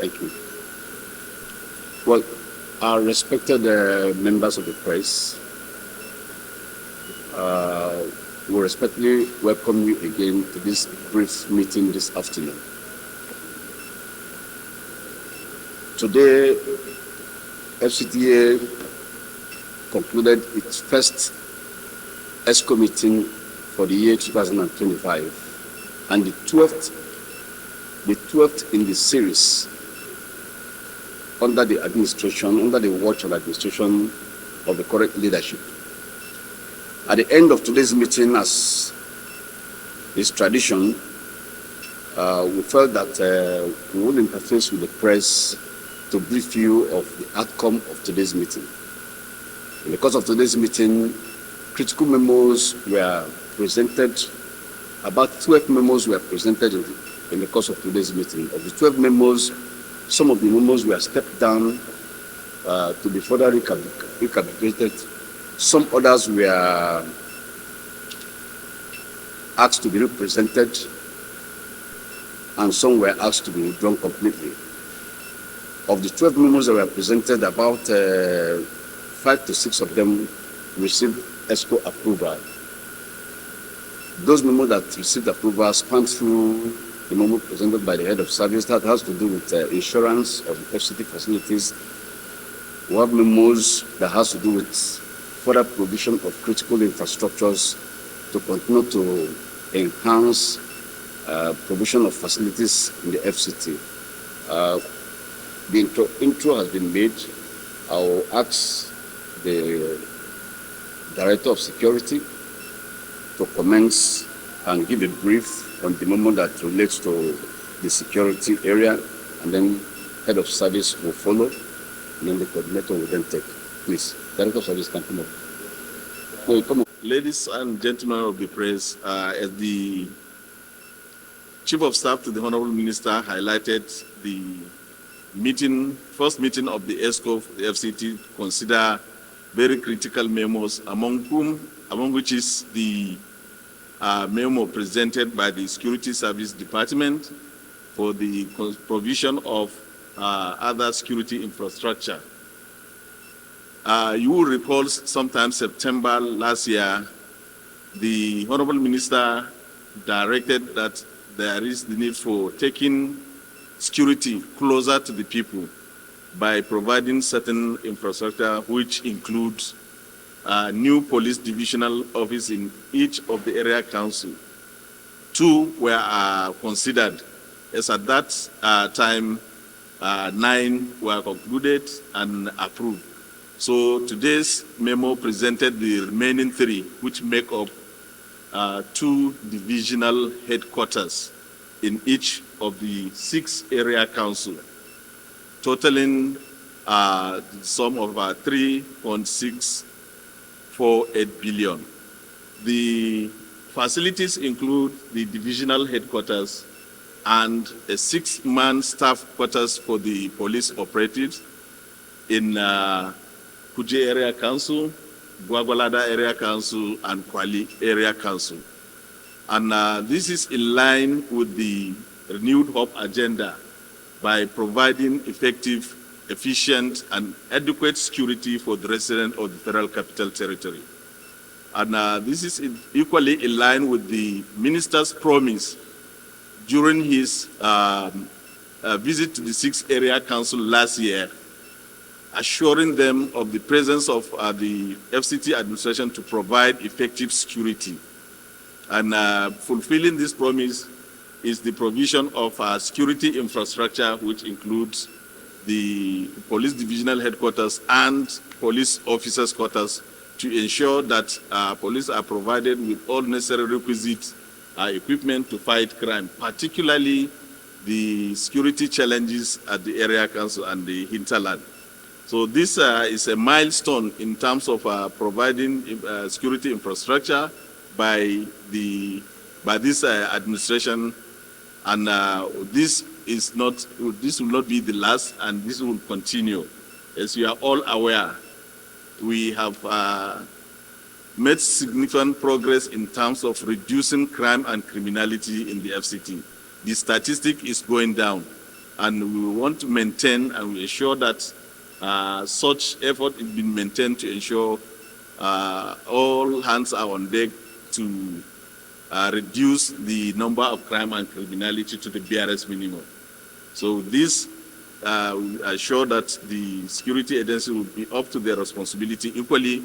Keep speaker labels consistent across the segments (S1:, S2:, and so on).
S1: Thank you. Well, our respected members of the press, we respectfully welcome you again to this brief meeting this afternoon. Today, FCTA concluded its first Exco meeting for the year 2025 and the 12th in the series under the watch and administration of the current leadership. At the end of today's meeting, as is tradition, we felt that we would interface with the press to brief you of the outcome of today's meeting. In the course of today's meeting, critical memos were presented. About 12 memos were presented in the course of today's meeting. Of the 12 memos, some of the memos were stepped down to be further recapitulated. Some others were asked to be represented, and some were asked to be withdrawn completely. Of the 12 memos that were presented, about 5 to 6 of them received Exco approval. Those memos that received approval span through the memo presented by the head of service that has to do with insurance of the FCT facilities. We have memos that has to do with further provision of critical infrastructures to continue to enhance provision of facilities in the FCT. The intro has been made. I will ask the Director of Security to commence and give a brief on the memo that relates to the security area, and then Head of Service will follow, and then the coordinator will then take. Please, Director of Service can come up. No, come on.
S2: Ladies and gentlemen of the press, as the Chief of Staff to the Honorable Minister highlighted, the first meeting of the Exco, the FCT, consider very critical memos, among which is the memo presented by the Security Service Department for the provision of other security infrastructure. You will recall sometime September last year, the Honorable Minister directed that there is the need for taking security closer to the people by providing certain infrastructure, which includes new police divisional office in each of the area council. 2 were considered, as at that time 9 were concluded and approved. So today's memo presented the remaining 3, which make up 2 divisional headquarters in each of the 6 area council, totaling the sum of 3.648 billion. The facilities include the divisional headquarters and a 6-man staff quarters for the police operatives in Kuje Area Council, Gwagwalada Area Council, and Kwali Area Council. And this is in line with the renewed hope agenda by providing effective, efficient, and adequate security for the residents of the Federal Capital Territory. And this is equally in line with the Minister's promise during his visit to the 6th Area Council last year, assuring them of the presence of the FCT administration to provide effective security. And fulfilling this promise is the provision of security infrastructure, which includes the police divisional headquarters and police officers' quarters, to ensure that police are provided with all necessary requisite equipment to fight crime, particularly the security challenges at the area council and the hinterland. So this is a milestone in terms of providing security infrastructure by this administration, and this will not be the last, and this will continue. As you are all aware, we have made significant progress in terms of reducing crime and criminality in the FCT. The statistic is going down. and we want to maintain and we ensure that such effort is being maintained to ensure all hands are on deck to reduce the number of crime and criminality to the barest minimum. So this will assure that the security agency will be up to their responsibility equally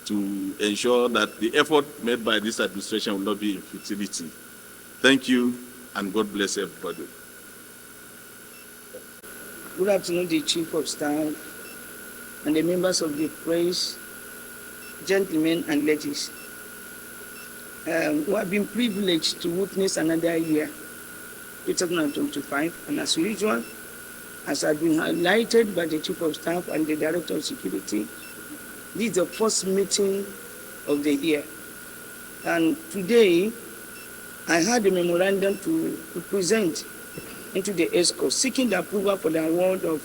S2: to ensure that the effort made by this administration will not be in futility. Thank you, and God bless everybody.
S3: Good afternoon, the Chief of Staff and the members of the press, gentlemen and ladies. We have been privileged to witness another year, 2025, and as usual, as has been highlighted by the Chief of Staff and the Director of Security, this is the first meeting of the year. And today, I had a memorandum to present into the Exco, seeking the approval for the award of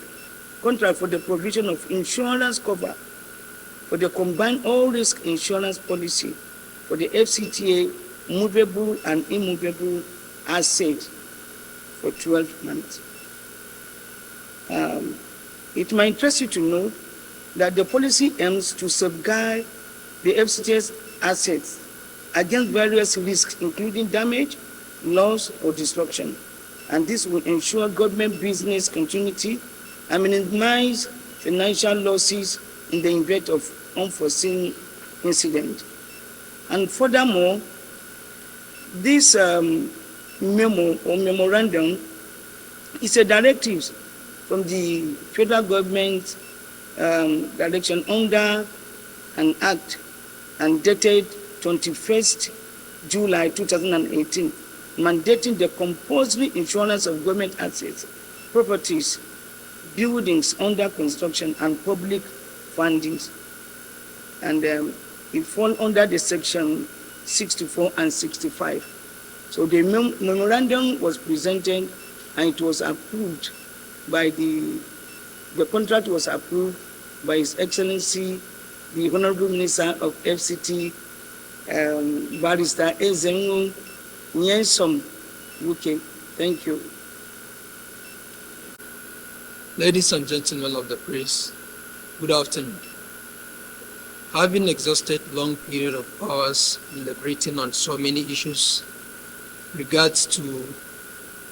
S3: contract for the provision of insurance cover for the combined all-risk insurance policy for the FCTA movable and immovable assets for 12 months. It might interest you to know that the policy aims to safeguard the FCTA's assets against various risks, including damage, loss, or destruction. And this will ensure government business continuity and minimize financial losses in the event of unforeseen incident. And furthermore, this memo or memorandum is a directive from the federal government direction under an act and dated 21st July 2018, mandating the compulsory insurance of government assets, properties, buildings under construction, and public fundings. And it falls under the section 64 and 65. So the memorandum was presented and it was approved by the contract was approved by His Excellency, the Honorable Minister of FCT, Barrister Ezengu Nyensom Wuke. Thank you.
S4: Ladies and gentlemen of the press, good afternoon. Having exhausted long period of hours deliberating on so many issues, regards to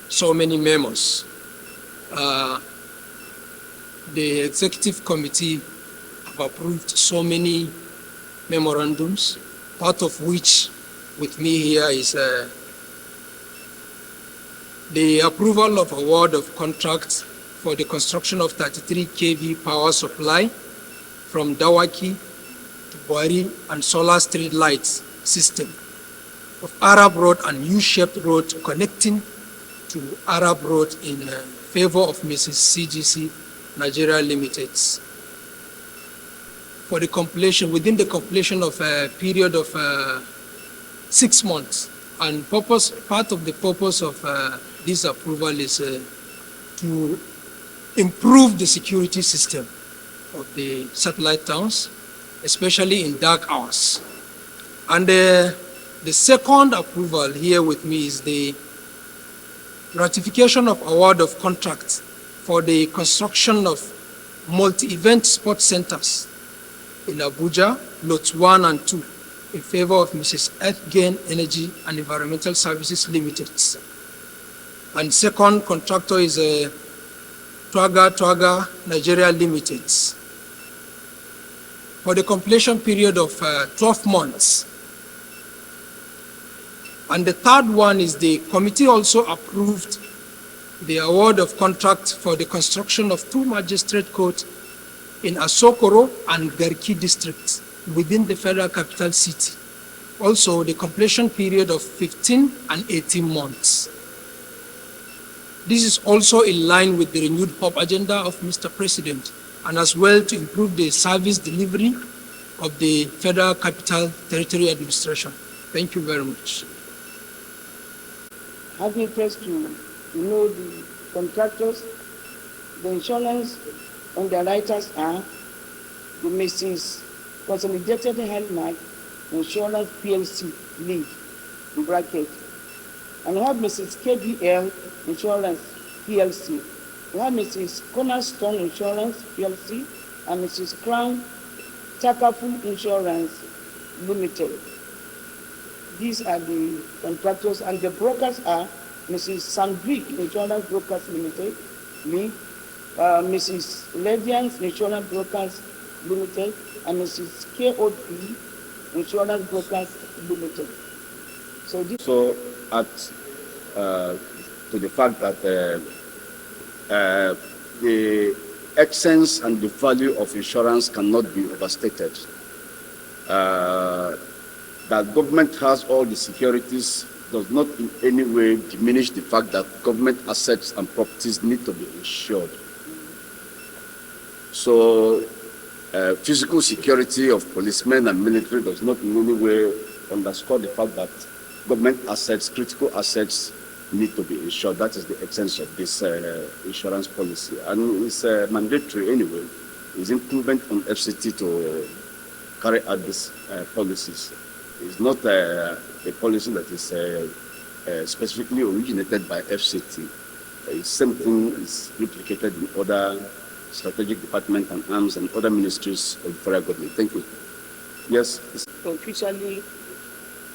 S4: so many memos, the executive committee have approved so many memorandums, part of which with me here is the approval of award of contracts for the construction of 33 kV power supply from Dawaki to Buhari and solar street lights system of Arab Road and U-shaped road connecting to Arab Road in favor of Mrs. CGC Nigeria Limited for the completion, within the completion of a period of 6 months. And part of the purpose of this approval is to improve the security system of the satellite towns, especially in dark hours. And the second approval here with me is the ratification of award of contracts for the construction of multi-event sports centers in Abuja, lots 1 and 2, in favor of Mrs. Earthgain Energy and Environmental Services Limited. And second contractor is Twaga Nigeria Limited for the completion period of 12 months. And the third one is the committee also approved the award of contract for the construction of 2 magistrate courts in Asokoro and Garki districts within the Federal Capital City. Also, the completion period of 15 and 18 months. This is also in line with the renewed hope agenda of Mr. President, and as well to improve the service delivery of the Federal Capital Territory Administration. Thank you very much.
S3: Having first to know the contractors, the insurance underwriters are the Mrs. Consolidated Healthmark Insurance PLC lead in bracket, and we have Mrs. KBL Insurance PLC We have Mrs. Cornerstone Insurance PLC and Mrs. Crown Takaful Insurance Limited. These are the contractors, and the brokers are Mrs. Sandvik Insurance Brokers Limited, Mrs. Radiance Insurance Brokers Limited, and Mrs. KOP Insurance Brokers Limited.
S1: So, to the fact that the essence and the value of insurance cannot be overstated. That government has all the securities does not in any way diminish the fact that government assets and properties need to be insured. So, physical security of policemen and military does not in any way underscore the fact that government assets, critical assets, need to be insured. That is the essence of this insurance policy. And it's mandatory anyway. It's incumbent on FCT to carry out these policies. It's not a policy that is specifically originated by FCT. The same thing is replicated in other strategic departments and arms and other ministries of the federal government. Thank you. Yes?
S3: Officially,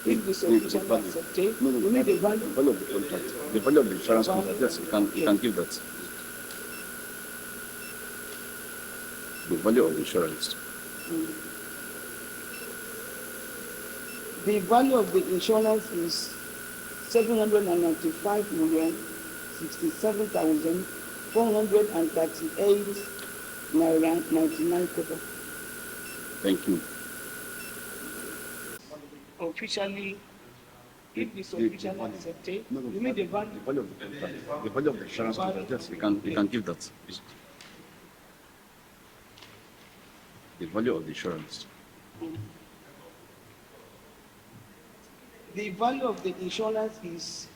S3: if this officially accepted, we need the value.
S1: The value of the contract. The value of the insurance contract. Yes, you can give that. The value of the insurance.
S3: The value of the insurance is 795,067,438 Naira 99 kobo.
S1: Thank you.
S3: Officially, if this officially accepted, we need the value.
S1: The value of the contract. The value of the insurance contract. Yes, you can give that. The value of the insurance.
S3: The value of the insurance is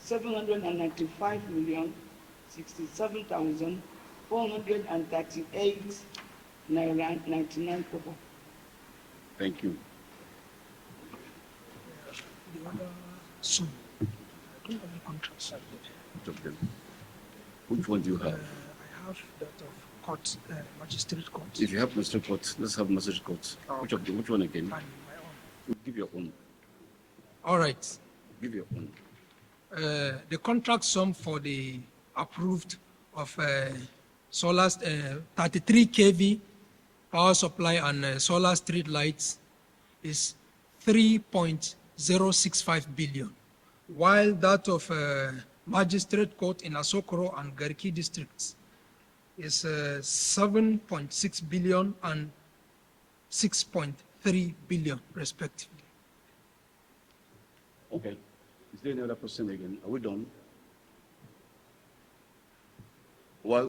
S3: 795,067,438 Naira 99 kobo.
S1: Thank you.
S4: The other soon. I don't have the contracts.
S1: Which of them? Which one do you have?
S4: I have that of court, magistrate court.
S1: If you have magistrate court, let's have magistrate court.
S4: Oh.
S1: Which of them? Which one again?
S4: And my own.
S1: Give your own.
S4: All right.
S1: Give your own.
S4: The contract sum for the approved of solar 33 kV power supply and solar street lights is 3.065 billion, while that of magistrate court in Asokoro and Garki districts is 7.6 billion and 6.3 billion respectively.
S1: Okay. Is there any other person again? Are we done? Well.